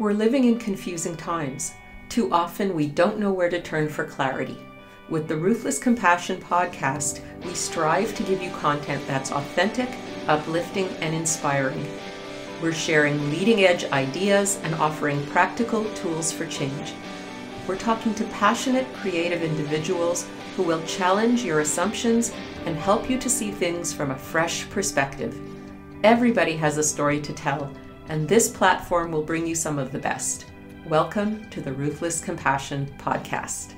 We're living in confusing times. Too often we don't know where to turn for clarity. With the Ruthless Compassion podcast, we strive to give you content that's authentic, uplifting, and inspiring. We're sharing leading-edge ideas and offering practical tools for change. We're talking to passionate, creative individuals who will challenge your assumptions and help you to see things from a fresh perspective. Everybody has a story to tell, and this platform will bring you some of the best. Welcome to the Ruthless Compassion podcast.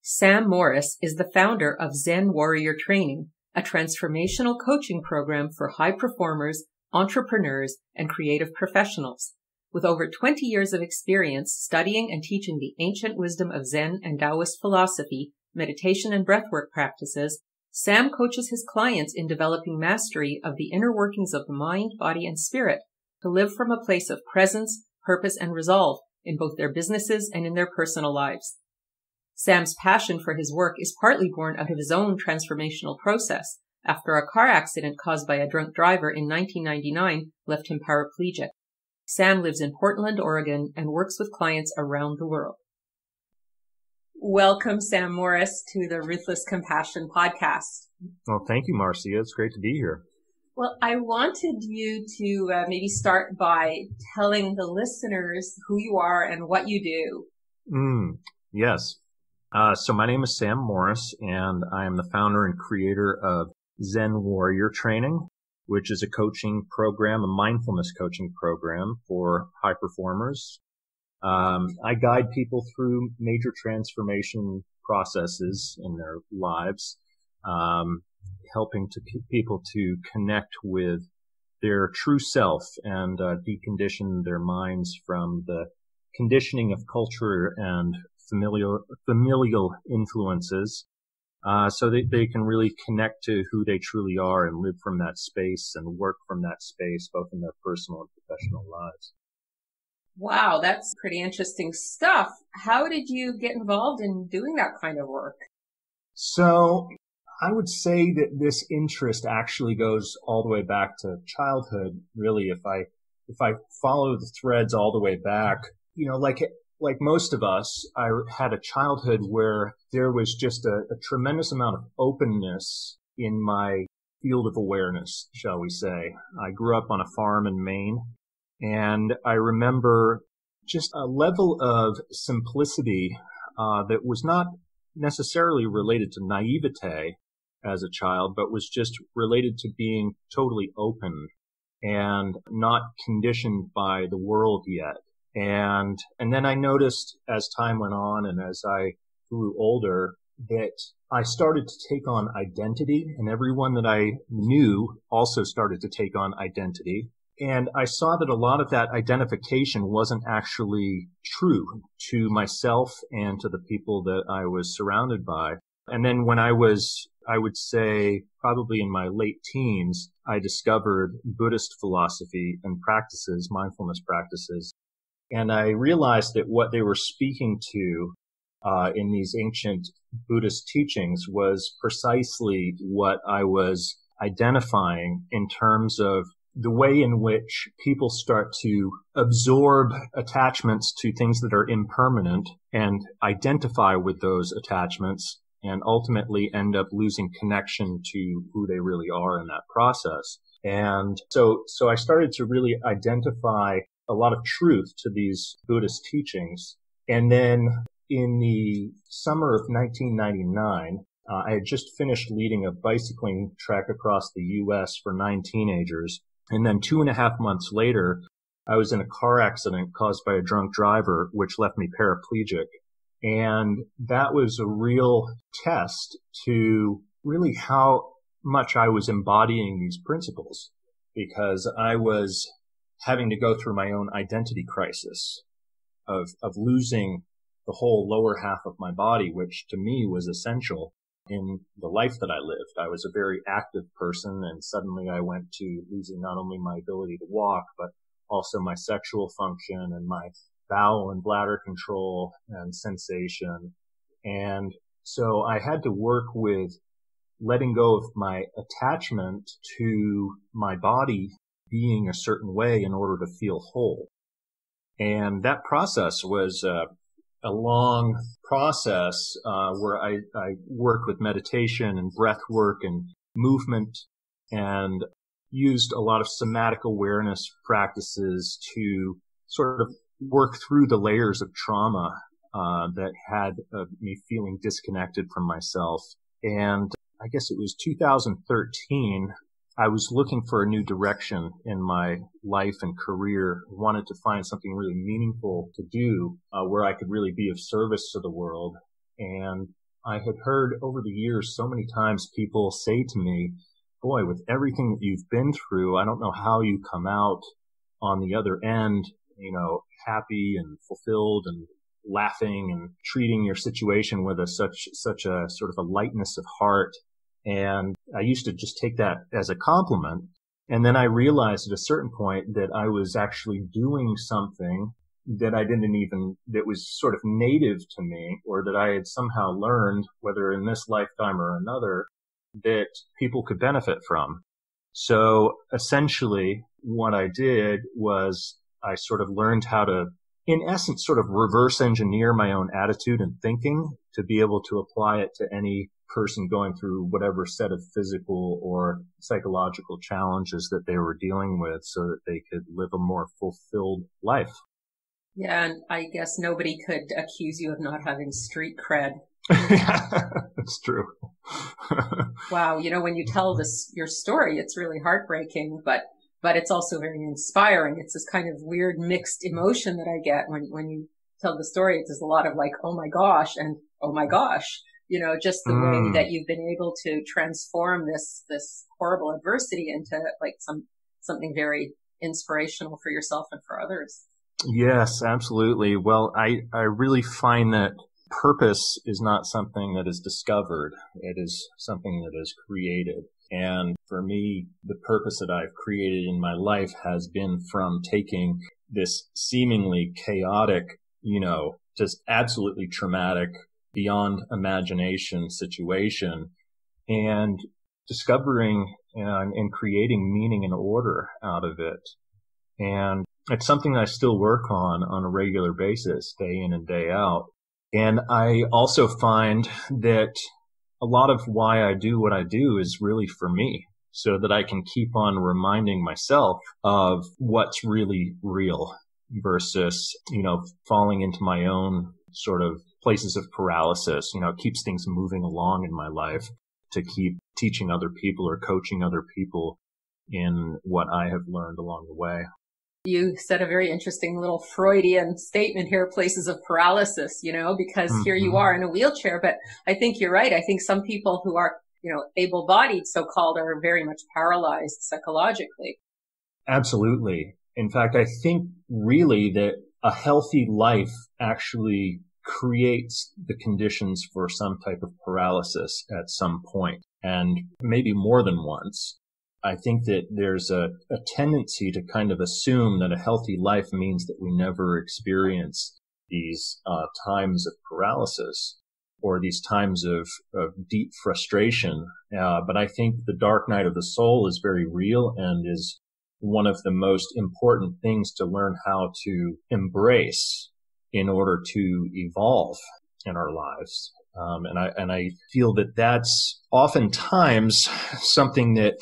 Sam Morris is the founder of Zen Warrior Training, a transformational coaching program for high performers, entrepreneurs, and creative professionals. With over 20 years of experience studying and teaching the ancient wisdom of Zen and Taoist philosophy, meditation, and breathwork practices, Sam coaches his clients in developing mastery of the inner workings of the mind, body, and spirit to live from a place of presence, purpose, and resolve in both their businesses and in their personal lives. Sam's passion for his work is partly born out of his own transformational process after a car accident caused by a drunk driver in 1999 left him paraplegic. Sam lives in Portland, Oregon, and works with clients around the world. Welcome, Sam Morris, to the Ruthless Compassion podcast. Well, thank you, Marcia. It's great to be here. Well, I wanted you to maybe start by telling the listeners who you are and what you do. Yes. So my name is Sam Morris, and I am the founder and creator of Zen Warrior Training, which is a coaching program, a mindfulness coaching program for high performers. I guide people through major transformation processes in their lives, helping people to connect with their true self and decondition their minds from the conditioning of culture and familial influences, so that they can really connect to who they truly are and live from that space and work from that space, both in their personal and professional lives. Wow, that's pretty interesting stuff. How did you get involved in doing that kind of work? So I would say that this interest actually goes all the way back to childhood. Really, if I follow the threads all the way back, like most of us, I had a childhood where there was just a tremendous amount of openness in my field of awareness, shall we say. I grew up on a farm in Maine, and I remember just a level of simplicity that was not necessarily related to naivete as a child, but was just related to being totally open and not conditioned by the world yet. And then I noticed as time went on and as I grew older that I started to take on identity, and everyone that I knew also started to take on identity. And I saw that a lot of that identification wasn't actually true to myself and to the people that I was surrounded by. And then when I would say probably in my late teens, I discovered Buddhist philosophy and practices, mindfulness practices. And I realized that what they were speaking to in these ancient Buddhist teachings was precisely what I was identifying in terms of the way in which people start to absorb attachments to things that are impermanent and identify with those attachments and ultimately end up losing connection to who they really are in that process. And so I started to really identify a lot of truth to these Buddhist teachings. And then in the summer of 1999, I had just finished leading a bicycling trek across the U.S. for 9 teenagers. And then 2.5 months later, I was in a car accident caused by a drunk driver, which left me paraplegic. And that was a real test to really how much I was embodying these principles, because I was having to go through my own identity crisis of losing the whole lower half of my body, which to me was essential in the life that I lived. I was a very active person, and suddenly I went to losing not only my ability to walk, but also my sexual function and my bowel and bladder control and sensation. And so I had to work with letting go of my attachment to my body being a certain way in order to feel whole. And that process was a long process where I worked with meditation and breath work and movement and used a lot of somatic awareness practices to sort of work through the layers of trauma that had me feeling disconnected from myself. And I guess it was 2013, I was looking for a new direction in my life and career, wanted to find something really meaningful to do where I could really be of service to the world. And I had heard over the years so many times people say to me, boy, with everything that you've been through, I don't know how you come out on the other end, happy and fulfilled and laughing and treating your situation with such a sort of a lightness of heart. And I used to just take that as a compliment. And then I realized at a certain point that I was actually doing something that that was sort of native to me, or that I had somehow learned, whether in this lifetime or another, that people could benefit from. So essentially what I did was I sort of learned how to, in essence, sort of reverse engineer my own attitude and thinking to be able to apply it to any person going through whatever set of physical or psychological challenges that they were dealing with so that they could live a more fulfilled life. Yeah, and I guess nobody could accuse you of not having street cred. Yeah, that's true. Wow, when you tell your story, it's really heartbreaking, but it's also very inspiring. It's this kind of weird mixed emotion that I get when you tell the story. It's just a lot of like, oh my gosh, and oh my gosh, just the way that you've been able to transform this horrible adversity into like something very inspirational for yourself and for others. Yes, absolutely. Well, I really find that purpose is not something that is discovered. It is something that is created. And for me, the purpose that I've created in my life has been from taking this seemingly chaotic, just absolutely traumatic, beyond imagination situation and discovering and creating meaning and order out of it. And it's something that I still work on a regular basis, day in and day out. And I also find that a lot of why I do what I do is really for me, so that I can keep on reminding myself of what's really real versus, falling into my own sort of places of paralysis. It keeps things moving along in my life to keep teaching other people or coaching other people in what I have learned along the way. You said a very interesting little Freudian statement here, places of paralysis, because here you are in a wheelchair. But I think you're right. I think some people who are, able-bodied, so-called, are very much paralyzed psychologically. Absolutely. In fact, I think really that a healthy life actually creates the conditions for some type of paralysis at some point, and maybe more than once. I think that there's a tendency to kind of assume that a healthy life means that we never experience these times of paralysis or these times of deep frustration. But I think the dark night of the soul is very real and is one of the most important things to learn how to embrace in order to evolve in our lives. And I feel that that's oftentimes something that,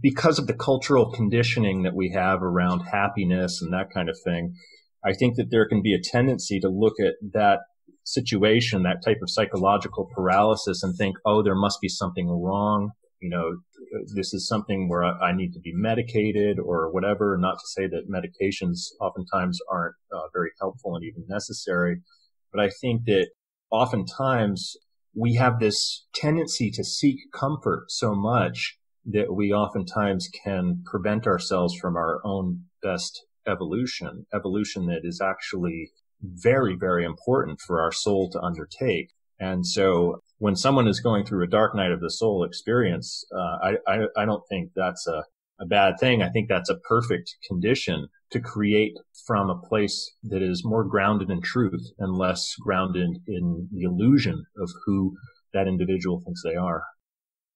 because of the cultural conditioning that we have around happiness and that kind of thing, I think that there can be a tendency to look at that situation, that type of psychological paralysis, and think, oh, there must be something wrong. This is something where I need to be medicated or whatever. Not to say that medications oftentimes aren't very helpful and even necessary, but I think that oftentimes we have this tendency to seek comfort so much that we oftentimes can prevent ourselves from our own best evolution that is actually very, very important for our soul to undertake. And so when someone is going through a dark night of the soul experience, I don't think that's a bad thing. I think that's a perfect condition to create from a place that is more grounded in truth and less grounded in the illusion of who that individual thinks they are.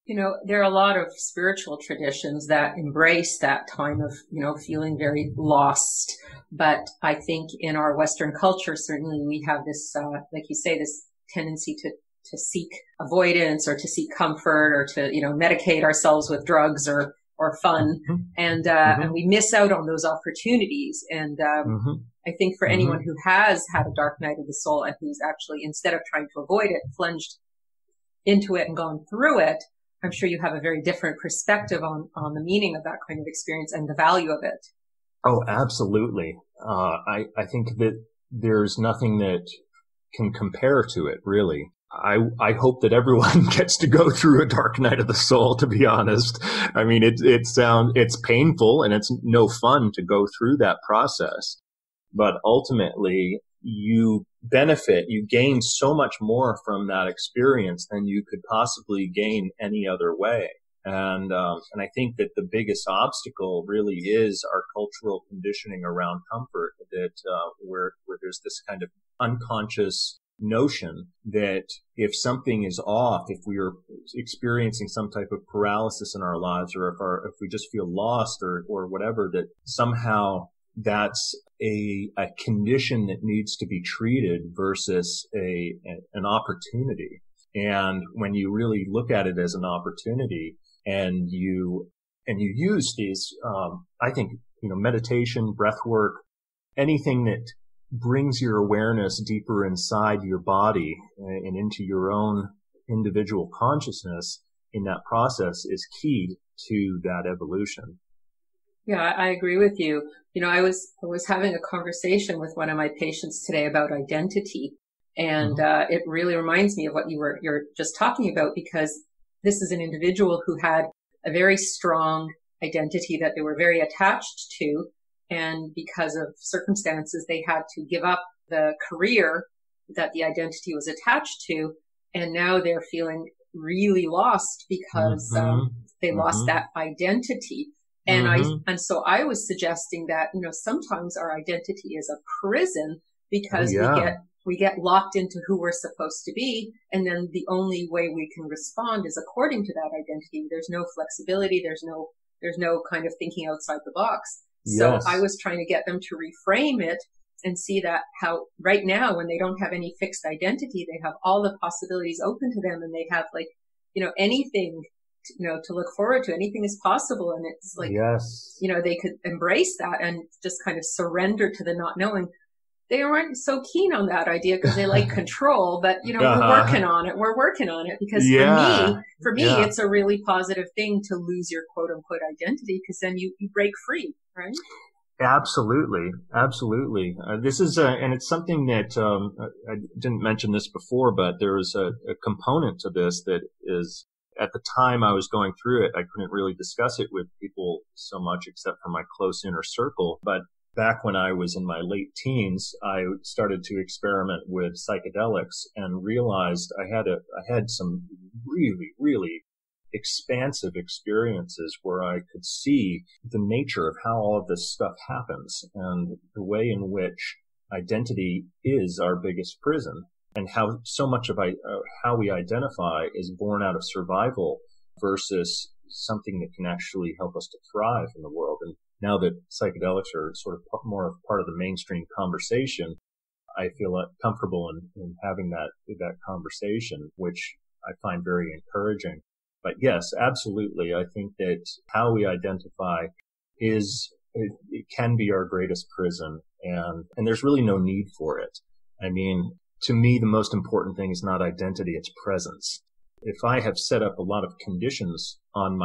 There are a lot of spiritual traditions that embrace that time of, feeling very lost. But I think in our Western culture, certainly we have this, like you say, this tendency to seek avoidance or to seek comfort or to, medicate ourselves with drugs or fun. Mm-hmm. And we miss out on those opportunities. And, I think for anyone who has had a dark night of the soul and who's actually, instead of trying to avoid it, plunged into it and gone through it, I'm sure you have a very different perspective on the meaning of that kind of experience and the value of it. Oh, absolutely. I think that there's nothing that can compare to it, really. I hope that everyone gets to go through a dark night of the soul, to be honest. I mean, it's painful and it's no fun to go through that process, but ultimately you gain so much more from that experience than you could possibly gain any other way. And I think that the biggest obstacle really is our cultural conditioning around comfort, that where there's this kind of unconscious notion that if something is off, if we are experiencing some type of paralysis in our lives, or if we just feel lost or whatever, that somehow that's a condition that needs to be treated versus an opportunity. And when you really look at it as an opportunity and you use these, I think, meditation, breath work, anything that brings your awareness deeper inside your body and into your own individual consciousness in that process is key to that evolution. Yeah, I agree with you. I was having a conversation with one of my patients today about identity, and it really reminds me of what you're just talking about, because this is an individual who had a very strong identity that they were very attached to, and because of circumstances, they had to give up the career that the identity was attached to, and now they're feeling really lost because they lost that identity. And so I was suggesting that, sometimes our identity is a prison because we get locked into who we're supposed to be. And then the only way we can respond is according to that identity. There's no flexibility. There's no kind of thinking outside the box. So I was trying to get them to reframe it and see that how right now, when they don't have any fixed identity, they have all the possibilities open to them, and they have anything to look forward to. Anything is possible. And it's like, they could embrace that and just kind of surrender to the not knowing. They aren't so keen on that idea because they like control, but we're working on it. We're working on it because for me, it's a really positive thing to lose your quote unquote identity, because then you break free, right? Absolutely. Absolutely. This is, and it's something that, I didn't mention this before, but there is a component to this that is, at the time I was going through it, I couldn't really discuss it with people so much except for my close inner circle. But back when I was in my late teens, I started to experiment with psychedelics and realized I had some really, really expansive experiences where I could see the nature of how all of this stuff happens and the way in which identity is our biggest prison, and how so much of how we identify is born out of survival versus something that can actually help us to thrive in the world. And now that psychedelics are sort of more of part of the mainstream conversation, I feel comfortable in having that conversation, which I find very encouraging. But yes, absolutely. I think that how we identify it can be our greatest prison, and there's really no need for it. I mean, to me, the most important thing is not identity, it's presence. If I have set up a lot of conditions in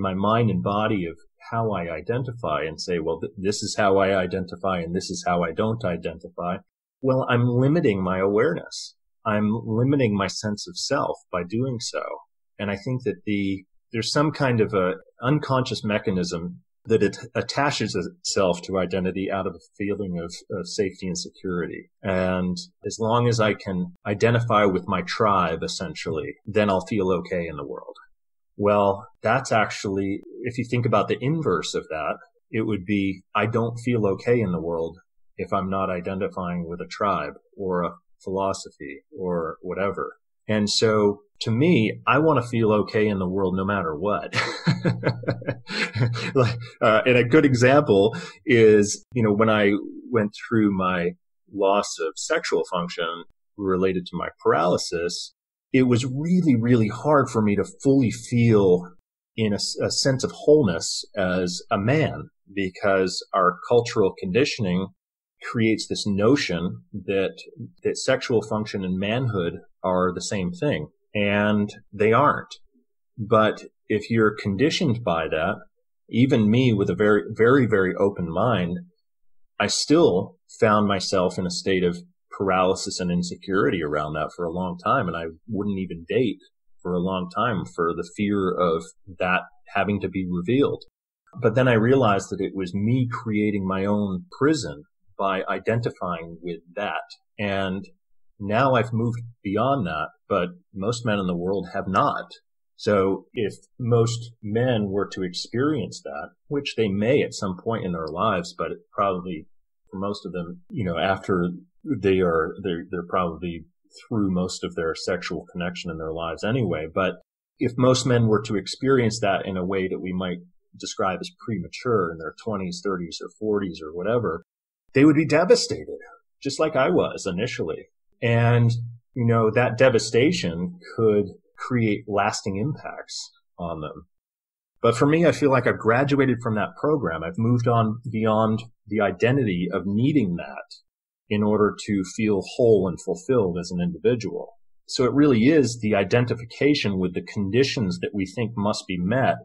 my mind and body of how I identify and say, well, this is how I identify and this is how I don't identify, well, I'm limiting my awareness. I'm limiting my sense of self by doing so. And I think that there's some kind of a unconscious mechanism that it attaches itself to identity out of a feeling of safety and security. And as long as I can identify with my tribe, essentially, then I'll feel okay in the world. Well, that's actually, if you think about the inverse of that, it would be, I don't feel okay in the world if I'm not identifying with a tribe or a philosophy or whatever. And so to me, I want to feel okay in the world no matter what. And a good example is, when I went through my loss of sexual function related to my paralysis, it was really, really hard for me to fully feel in a sense of wholeness as a man, because our cultural conditioning creates this notion that sexual function and manhood are the same thing, and they aren't. But if you're conditioned by that, even me with a very, very, very open mind, I still found myself in a state of paralysis and insecurity around that for a long time. And I wouldn't even date for a long time for the fear of that having to be revealed. But then I realized that it was me creating my own prison by identifying with that. And now I've moved beyond that, but most men in the world have not. So if most men were to experience that, which they may at some point in their lives, but probably for most of them, after they're probably through most of their sexual connection in their lives anyway. But if most men were to experience that in a way that we might describe as premature in their 20s, 30s, or 40s or whatever, they would be devastated, just like I was initially. And, that devastation could create lasting impacts on them. But for me, I feel like I've graduated from that program. I've moved on beyond the identity of needing that in order to feel whole and fulfilled as an individual. So it really is the identification with the conditions that we think must be met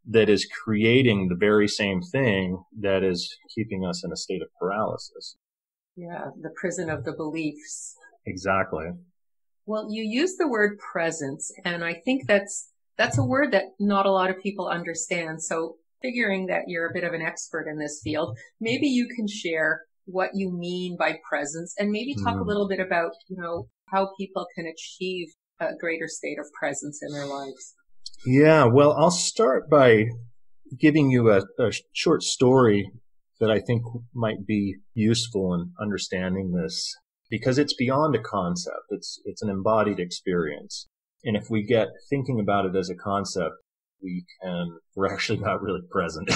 that is creating the very same thing that is keeping us in a state of paralysis. Yeah, the prison of the beliefs. Exactly. Well, you use the word presence, and I think that's a word that not a lot of people understand. So figuring that you're a bit of an expert in this field, maybe you can share what you mean by presence and maybe talk a little bit about, how people can achieve a greater state of presence in their lives. Yeah, well, I'll start by giving you a short story that I think might be useful in understanding this, because it's beyond a concept. It's an embodied experience. And if we get thinking about it as a concept, we're actually not really present.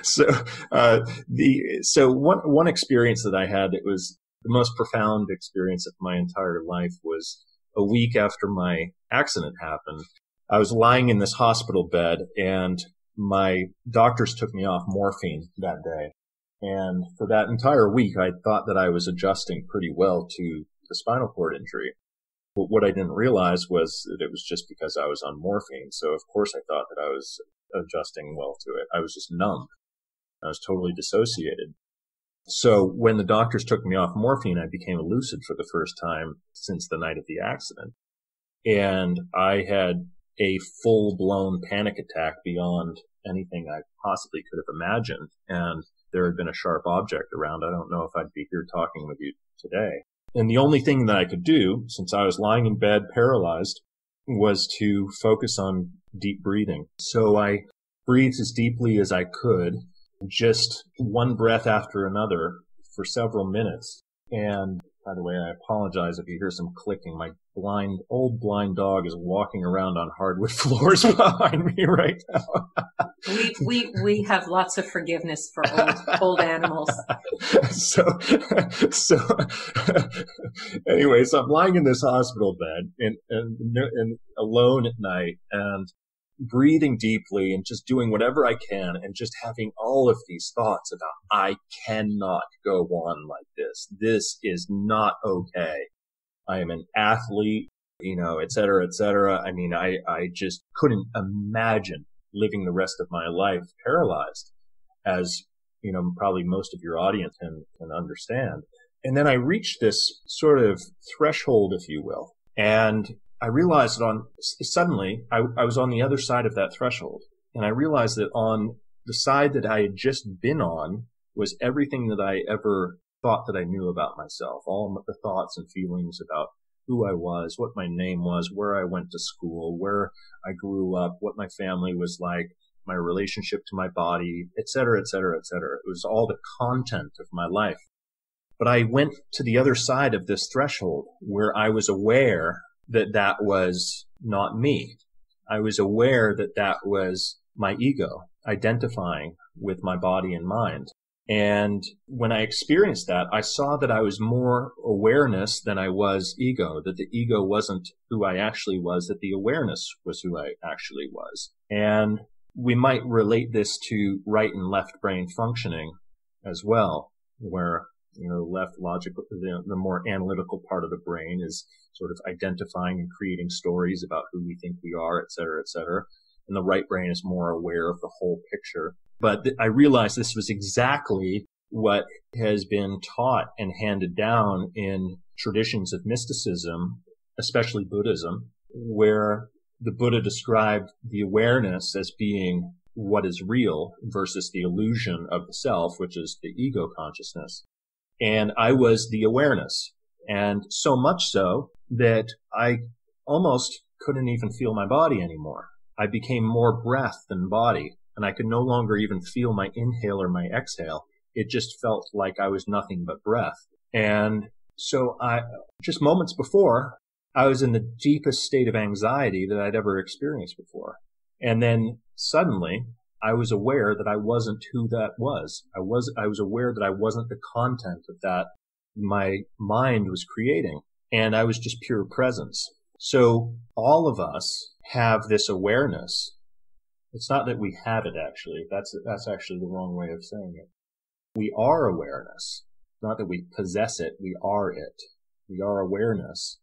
So one experience that I had that was the most profound experience of my entire life was a week after my accident happened. I was lying in this hospital bed, and my doctors took me off morphine that day. And for that entire week, I thought that I was adjusting pretty well to the spinal cord injury. But what I didn't realize was that it was just because I was on morphine. So of course I thought that I was adjusting well to it. I was just numb. I was totally dissociated. So when the doctors took me off morphine, I became lucid for the first time since the night of the accident. And I had a full-blown panic attack beyond anything I possibly could have imagined. And there had been a sharp object around. I don't know if I'd be here talking with you today. And the only thing that I could do, since I was lying in bed paralyzed, was to focus on deep breathing. So I breathed as deeply as I could, just one breath after another for several minutes. And by the way, I apologize if you hear some clicking. My old blind dog is walking around on hardwood floors behind me right now. We have lots of forgiveness for old animals. So anyway, so I'm lying in this hospital bed and alone at night and breathing deeply and just doing whatever I can and just having all of these thoughts about I cannot go on like this. This is not okay. I am an athlete, et cetera, et cetera. I mean, I just couldn't imagine living the rest of my life paralyzed, as, probably most of your audience can understand. And then I reached this sort of threshold, if you will. And I realized that suddenly I was on the other side of that threshold. And I realized that on the side that I had just been on was everything that I ever thought that I knew about myself, all the thoughts and feelings about who I was, what my name was, where I went to school, where I grew up, what my family was like, my relationship to my body, et cetera, et cetera, et cetera. It was all the content of my life. But I went to the other side of this threshold where I was aware that that was not me. I was aware that that was my ego identifying with my body and mind. And when I experienced that, I saw that I was more awareness than I was ego, that the ego wasn't who I actually was, that the awareness was who I actually was. And we might relate this to right and left brain functioning as well, where, left logical, the more analytical part of the brain is sort of identifying and creating stories about who we think we are, et cetera, et cetera. And the right brain is more aware of the whole picture. But I realized this was exactly what has been taught and handed down in traditions of mysticism, especially Buddhism, where the Buddha described the awareness as being what is real versus the illusion of the self, which is the ego consciousness. And I was the awareness. And so much so that I almost couldn't even feel my body anymore. I became more breath than body. And I could no longer even feel my inhale or my exhale. It just felt like I was nothing but breath. And so just moments before, I was in the deepest state of anxiety that I'd ever experienced before. And then suddenly I was aware that I wasn't who that was. I was aware that I wasn't the content of that my mind was creating. And I was just pure presence. So all of us have this awareness. It's not that we have it, actually. That's actually the wrong way of saying it. We are awareness. Not that we possess it, we are it. We are awareness,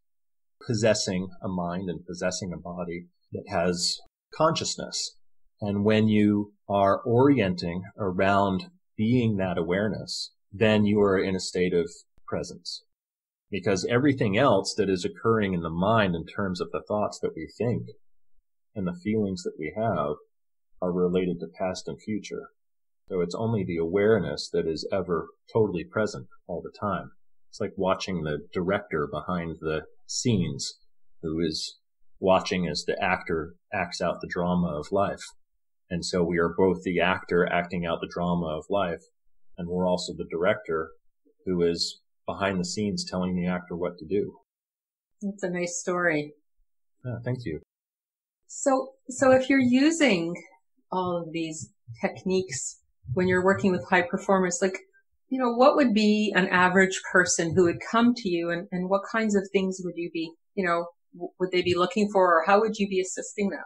possessing a mind and possessing a body that has consciousness. And when you are orienting around being that awareness, then you are in a state of presence. Because everything else that is occurring in the mind in terms of the thoughts that we think and the feelings that we have are related to past and future. So it's only the awareness that is ever totally present all the time. It's like watching the director behind the scenes who is watching as the actor acts out the drama of life. And so we are both the actor acting out the drama of life, and we're also the director who is behind the scenes telling the actor what to do. That's a nice story. Yeah, thank you. So if you're using all of these techniques when you're working with high performers, what would be an average person who would come to you, and what kinds of things would you be, would they be looking for, or how would you be assisting them?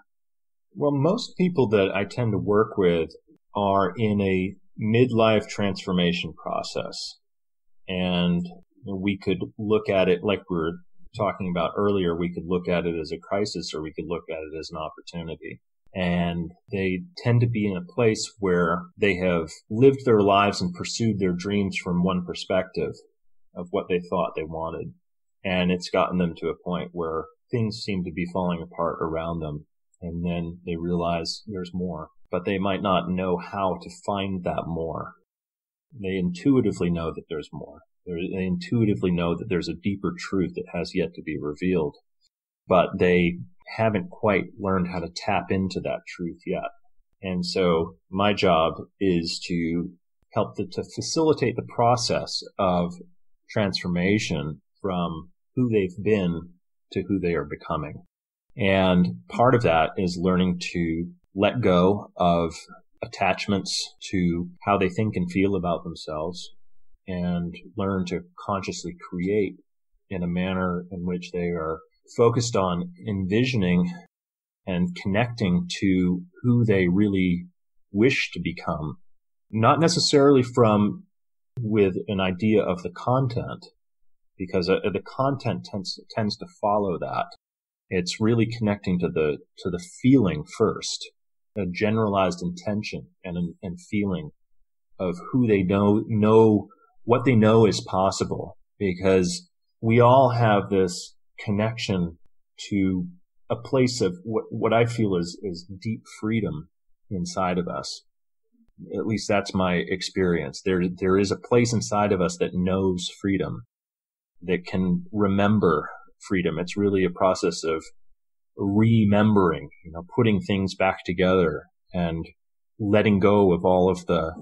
Well, most people that I tend to work with are in a midlife transformation process. And we could look at it like we were talking about earlier. We could look at it as a crisis, or we could look at it as an opportunity. And they tend to be in a place where they have lived their lives and pursued their dreams from one perspective of what they thought they wanted. And it's gotten them to a point where things seem to be falling apart around them. And then they realize there's more, but they might not know how to find that more. They intuitively know that there's more. They intuitively know that there's a deeper truth that has yet to be revealed, but they haven't quite learned how to tap into that truth yet. And so my job is to help to facilitate the process of transformation from who they've been to who they are becoming. And part of that is learning to let go of attachments to how they think and feel about themselves, and learn to consciously create in a manner in which they are focused on envisioning and connecting to who they really wish to become, not necessarily with an idea of the content, because the content tends to follow that. It's really connecting to the feeling first, a generalized intention and feeling of who they know what they know is possible, because we all have this connection to a place of what I feel is deep freedom inside of us. At least that's my experience. There is a place inside of us that knows freedom, that can remember freedom. It's really a process of remembering, putting things back together and letting go of all of the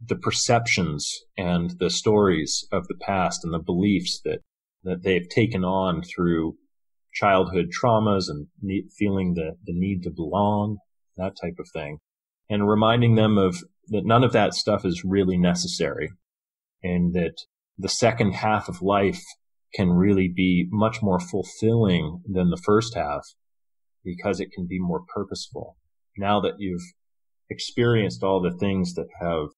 the perceptions and the stories of the past and the beliefs that they've taken on through childhood traumas and feeling the need to belong, that type of thing, and reminding them of that none of that stuff is really necessary, and that the second half of life can really be much more fulfilling than the first half because it can be more purposeful. Now that you've experienced all the things that have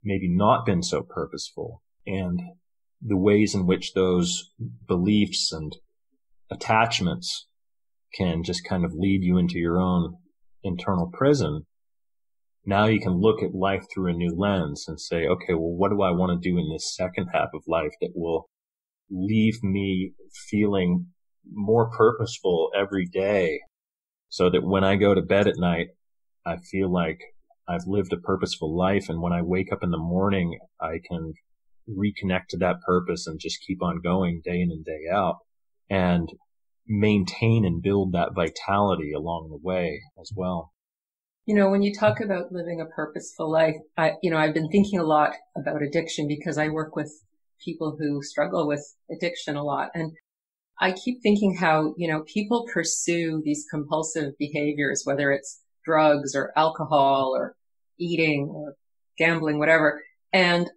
maybe not been so purposeful, and the ways in which those beliefs and attachments can just kind of lead you into your own internal prison, now you can look at life through a new lens and say, okay, well, what do I want to do in this second half of life that will leave me feeling more purposeful every day, so that when I go to bed at night, I feel like I've lived a purposeful life. And when I wake up in the morning, I can reconnect to that purpose and just keep on going day in and day out and maintain and build that vitality along the way as well. When you talk about living a purposeful life, I've been thinking a lot about addiction because I work with people who struggle with addiction a lot. And I keep thinking how, people pursue these compulsive behaviors, whether it's drugs or alcohol or eating or gambling, whatever. And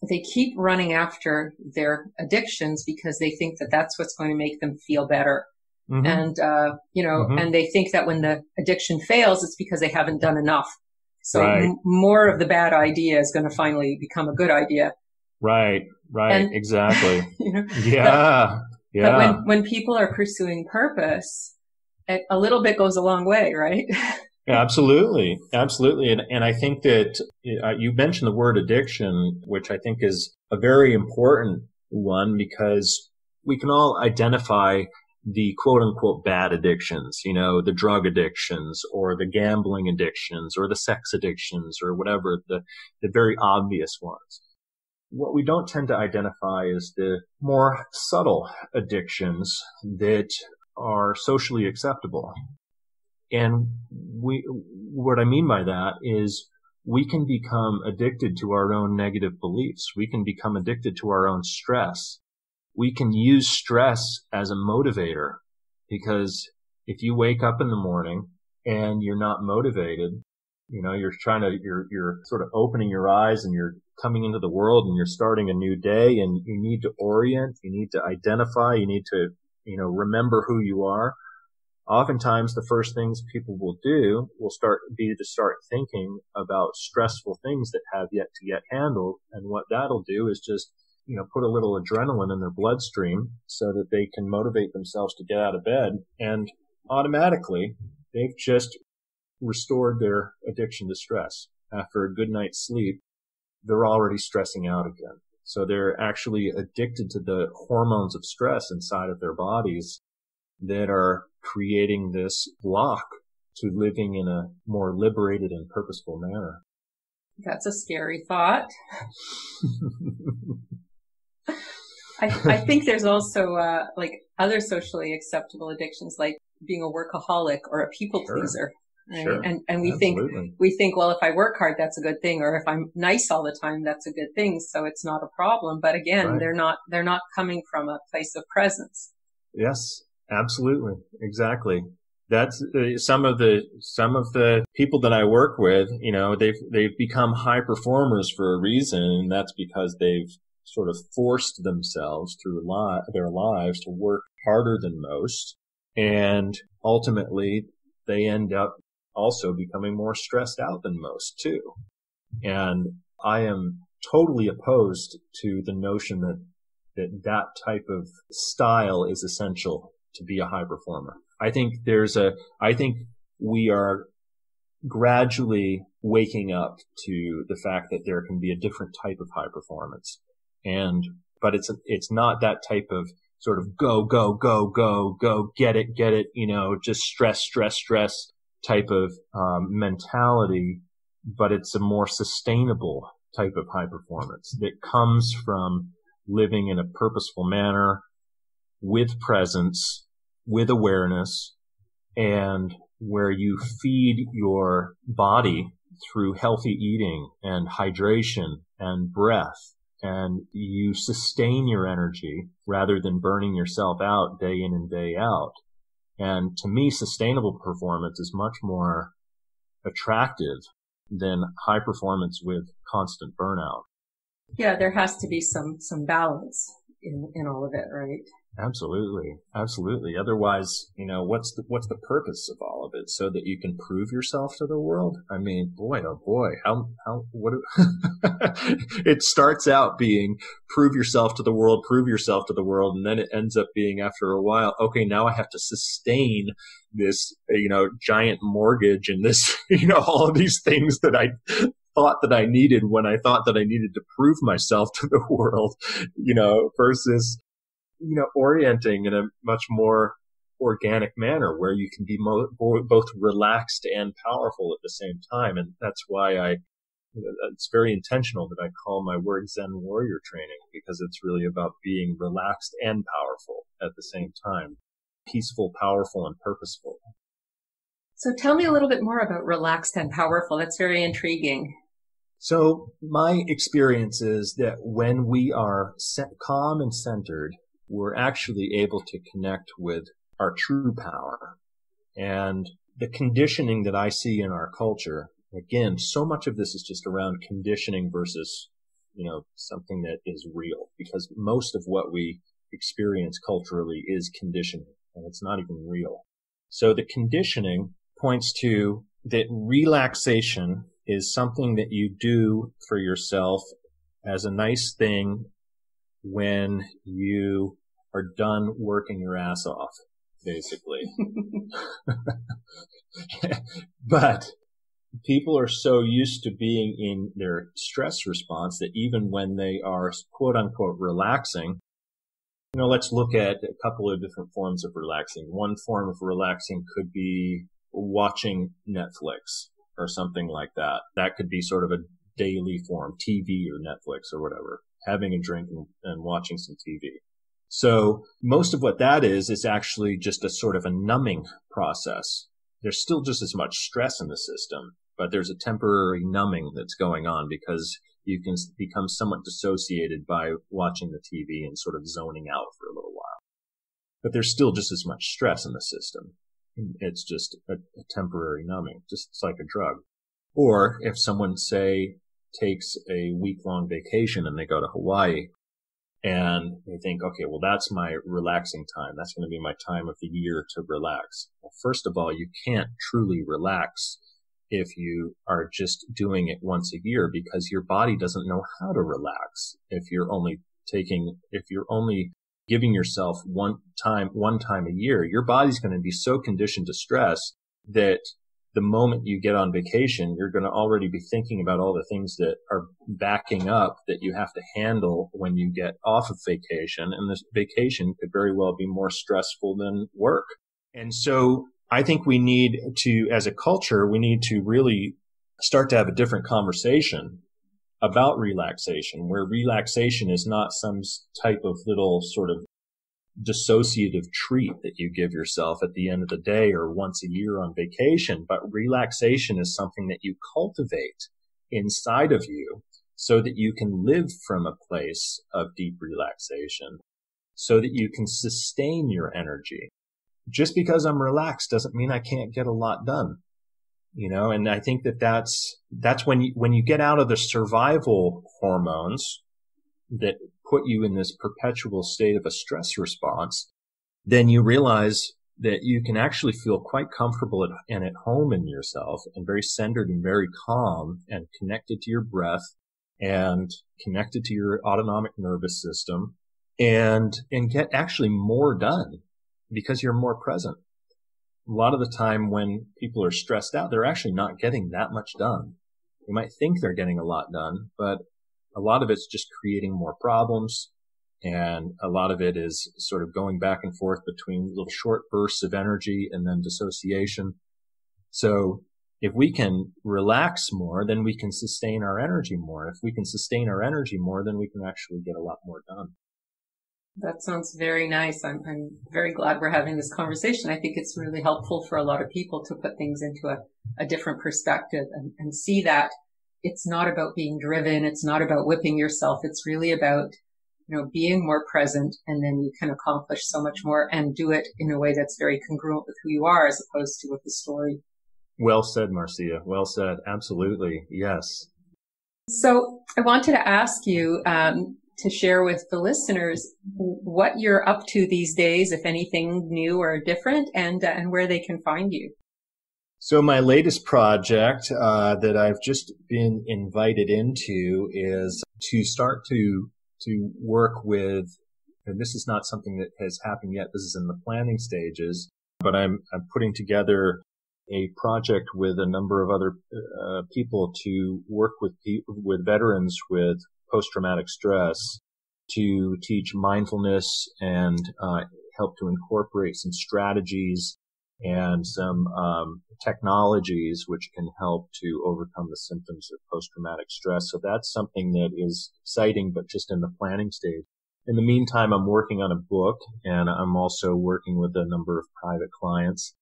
they keep running after their addictions because they think that that's what's going to make them feel better. Mm-hmm. And, and they think that when the addiction fails, it's because they haven't done enough. So more of the bad idea is going to finally become a good idea. Right. And, exactly. But when people are pursuing purpose, a little bit goes a long way, right? Absolutely. And I think that you mentioned the word addiction, which I think is a very important one, because we can all identify the quote unquote bad addictions, the drug addictions or the gambling addictions or the sex addictions or whatever, the very obvious ones. What we don't tend to identify is the more subtle addictions that are socially acceptable. And what I mean by that is we can become addicted to our own negative beliefs. We can become addicted to our own stress. We can use stress as a motivator, because if you wake up in the morning and you're not motivated, you're sort of opening your eyes and you're coming into the world and you're starting a new day, and you need to orient, you need to identify, you need to, remember who you are. Oftentimes the first things people will do will start thinking about stressful things that have yet to get handled. And what that'll do is just, put a little adrenaline in their bloodstream so that they can motivate themselves to get out of bed. And automatically they've just restored their addiction to stress. After a good night's sleep, they're already stressing out again. So they're actually addicted to the hormones of stress inside of their bodies that are creating this block to living in a more liberated and purposeful manner. That's a scary thought. I think there's also other socially acceptable addictions, like being a workaholic or a people pleaser. Right? Sure. And we think, well, if I work hard, that's a good thing, or if I'm nice all the time, that's a good thing. So it's not a problem. But again, they're not coming from a place of presence. Yes, absolutely. Exactly. That's some of the people that I work with, they've become high performers for a reason. And that's because they've sort of forced themselves through their lives to work harder than most. And ultimately they end up also becoming more stressed out than most too. And I am totally opposed to the notion that type of style is essential to be a high performer. I think we are gradually waking up to the fact that there can be a different type of high performance. But it's not that type of sort of go, get it, just stress type of mentality, but it's a more sustainable type of high performance that comes from living in a purposeful manner with presence, with awareness, and where you feed your body through healthy eating and hydration and breath, and you sustain your energy rather than burning yourself out day in and day out. And to me, sustainable performance is much more attractive than high performance with constant burnout. Yeah, there has to be some balance in all of it, right? Absolutely. Absolutely. Otherwise, what's the purpose of all of it? So that you can prove yourself to the world? I mean, boy, oh boy, it starts out being prove yourself to the world, and then it ends up being after a while, okay, now I have to sustain this, giant mortgage and this, all of these things that I thought that I needed when I thought that I needed to prove myself to the world, versus orienting in a much more organic manner where you can be both relaxed and powerful at the same time. And that's why it's very intentional that I call my work Zen warrior training, because it's really about being relaxed and powerful at the same time. Peaceful, powerful, and purposeful. So tell me a little bit more about relaxed and powerful. That's very intriguing. So my experience is that when we are calm and centered, we're actually able to connect with our true power. And the conditioning that I see in our culture, again, so much of this is just around conditioning versus, something that is real, because most of what we experience culturally is conditioning, and it's not even real. So the conditioning points to that relaxation is something that you do for yourself as a nice thing when you are done working your ass off, basically. But people are so used to being in their stress response that even when they are quote unquote relaxing, let's look at a couple of different forms of relaxing. One form of relaxing could be watching Netflix or something like that. That could be sort of a daily form, TV or Netflix or whatever, having a drink and watching some TV. So most of what that is actually just a sort of a numbing process. There's still just as much stress in the system, but there's a temporary numbing that's going on because you can become somewhat dissociated by watching the TV and sort of zoning out for a little while. But there's still just as much stress in the system. It's just a temporary numbing, just it's like a drug. Or if someone, say, takes a week-long vacation and they go to Hawaii, and they think, okay, well, that's my relaxing time. That's going to be my time of the year to relax. Well, first of all, you can't truly relax if you are just doing it once a year, because your body doesn't know how to relax. If you're only giving yourself one time a year, your body's going to be so conditioned to stress that the moment you get on vacation, you're going to already be thinking about all the things that are backing up that you have to handle when you get off of vacation. And this vacation could very well be more stressful than work. And so I think we need to, as a culture, we need to really start to have a different conversation about relaxation, where relaxation is not some type of little sort of dissociative treat that you give yourself at the end of the day or once a year on vacation, but relaxation is something that you cultivate inside of you so that you can live from a place of deep relaxation, so that you can sustain your energy. Just because I'm relaxed doesn't mean I can't get a lot done, and I think that's when you get out of the survival hormones that put you in this perpetual state of a stress response, then you realize that you can actually feel quite comfortable and at home in yourself, and very centered and very calm and connected to your breath and connected to your autonomic nervous system, and get actually more done because you're more present. A lot of the time when people are stressed out, they're actually not getting that much done. They might think they're getting a lot done, but a lot of it's just creating more problems, and a lot of it is sort of going back and forth between little short bursts of energy and then dissociation. So if we can relax more, then we can sustain our energy more. If we can sustain our energy more, then we can actually get a lot more done. That sounds very nice. I'm very glad we're having this conversation. I think it's really helpful for a lot of people to put things into a different perspective and see that it's not about being driven. It's not about whipping yourself. It's really about, being more present, and then you can accomplish so much more and do it in a way that's very congruent with who you are as opposed to with the story. Well said, Marcia. Well said. Absolutely. Yes. So I wanted to ask you, to share with the listeners what you're up to these days, if anything new or different, and where they can find you. So my latest project that I've just been invited into is to start to work with, and this is not something that has happened yet. This is in the planning stages, but I'm putting together a project with a number of other people to work with veterans with post-traumatic stress to teach mindfulness and help to incorporate some strategies and some technologies which can help to overcome the symptoms of post-traumatic stress. So that's something that is exciting, but just in the planning stage. In the meantime, I'm working on a book, and I'm also working with a number of private clients,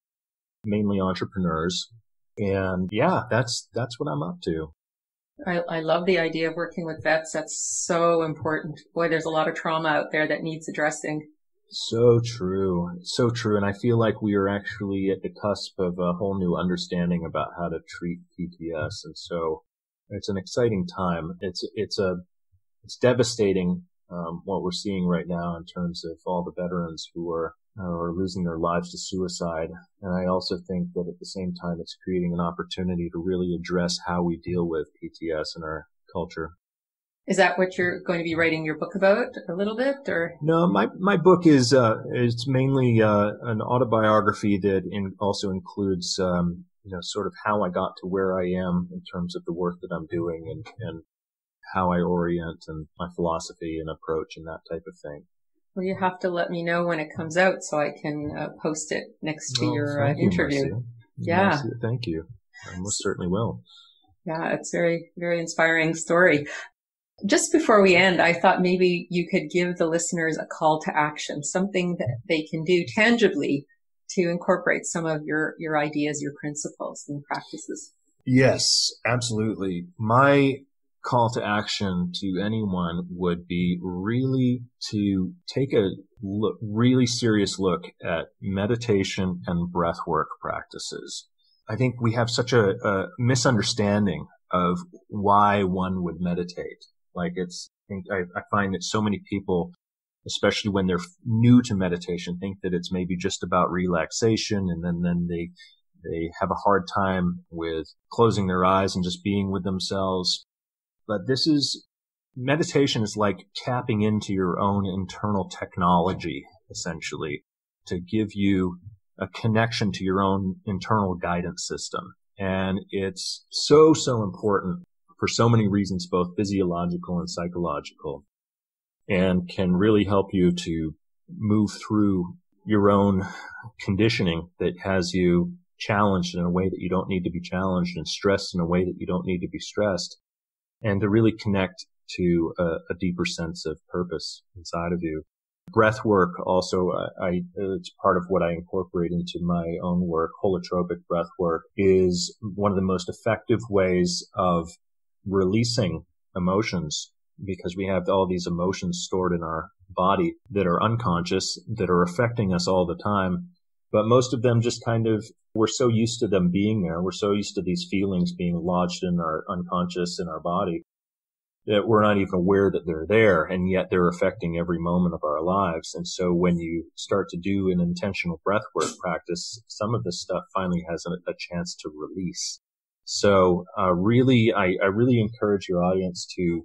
mainly entrepreneurs. And yeah, that's what I'm up to. I love the idea of working with vets. That's so important. Boy, there's a lot of trauma out there that needs addressing. So true. So true. And I feel like we are actually at the cusp of a whole new understanding about how to treat PTS. And so it's an exciting time. It's devastating, what we're seeing right now in terms of all the veterans who are losing their lives to suicide. And I also think that at the same time, it's creating an opportunity to really address how we deal with PTS in our culture. Is that what you're going to be writing your book about a little bit, or? No, my book is it's mainly an autobiography that also includes sort of how I got to where I am in terms of the work that I'm doing and how I orient and my philosophy and approach and that type of thing. Well, you have to let me know when it comes out so I can post it next to your interview. You, yeah. Marcia, thank you. I most certainly will. Yeah, it's very, very inspiring story. Just before we end, I thought maybe you could give the listeners a call to action, something that they can do tangibly to incorporate some of your ideas, your principles and practices. Yes, absolutely. My call to action to anyone would be really to take a really serious look at meditation and breathwork practices. I think we have such a misunderstanding of why one would meditate. I find that so many people, especially when they're new to meditation, think that it's maybe just about relaxation, and then they have a hard time with closing their eyes and just being with themselves. But meditation is like tapping into your own internal technology, essentially, to give you a connection to your own internal guidance system. And it's so important for so many reasons, both physiological and psychological, and can really help you to move through your own conditioning that has you challenged in a way that you don't need to be challenged and stressed in a way that you don't need to be stressed, and to really connect to a deeper sense of purpose inside of you. Breath work also, it's part of what I incorporate into my own work. Holotropic breath work is one of the most effective ways of releasing emotions, because we have all these emotions stored in our body that are unconscious, that are affecting us all the time. But most of them just we're so used to them being there. We're so used to these feelings being lodged in our unconscious, in our body, that we're not even aware that they're there, and yet they're affecting every moment of our lives. And so when you start to do an intentional breathwork practice, some of this stuff finally has a chance to release. So I really encourage your audience to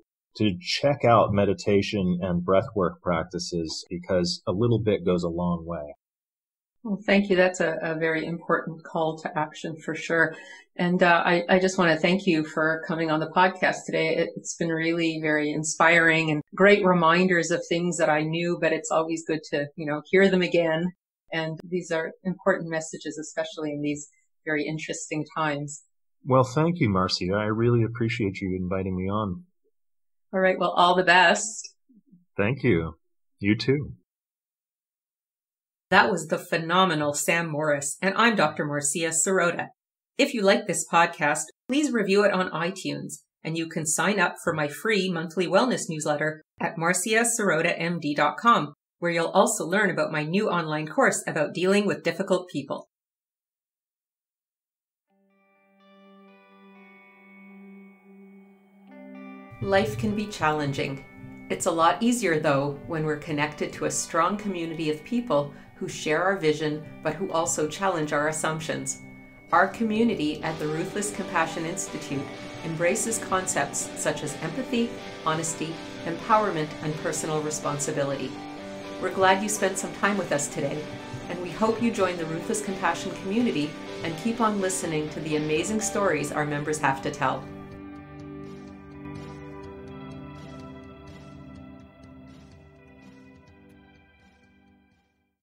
check out meditation and breathwork practices, because a little bit goes a long way. Well, thank you. That's a very important call to action for sure. And I just want to thank you for coming on the podcast today. It's been really very inspiring and great reminders of things that I knew, but it's always good to, hear them again. And these are important messages, especially in these very interesting times. Well, thank you, Marcia. I really appreciate you inviting me on. All right. Well, all the best. Thank you. You too. That was the phenomenal Sam Morris, and I'm Dr. Marcia Sirota. If you like this podcast, please review it on iTunes, and you can sign up for my free monthly wellness newsletter at marciasirotamd.com, where you'll also learn about my new online course about dealing with difficult people. Life can be challenging. It's a lot easier, though, when we're connected to a strong community of people who share our vision, but who also challenge our assumptions. Our community at the Ruthless Compassion Institute embraces concepts such as empathy, honesty, empowerment, and personal responsibility. We're glad you spent some time with us today, and we hope you join the Ruthless Compassion community and keep on listening to the amazing stories our members have to tell.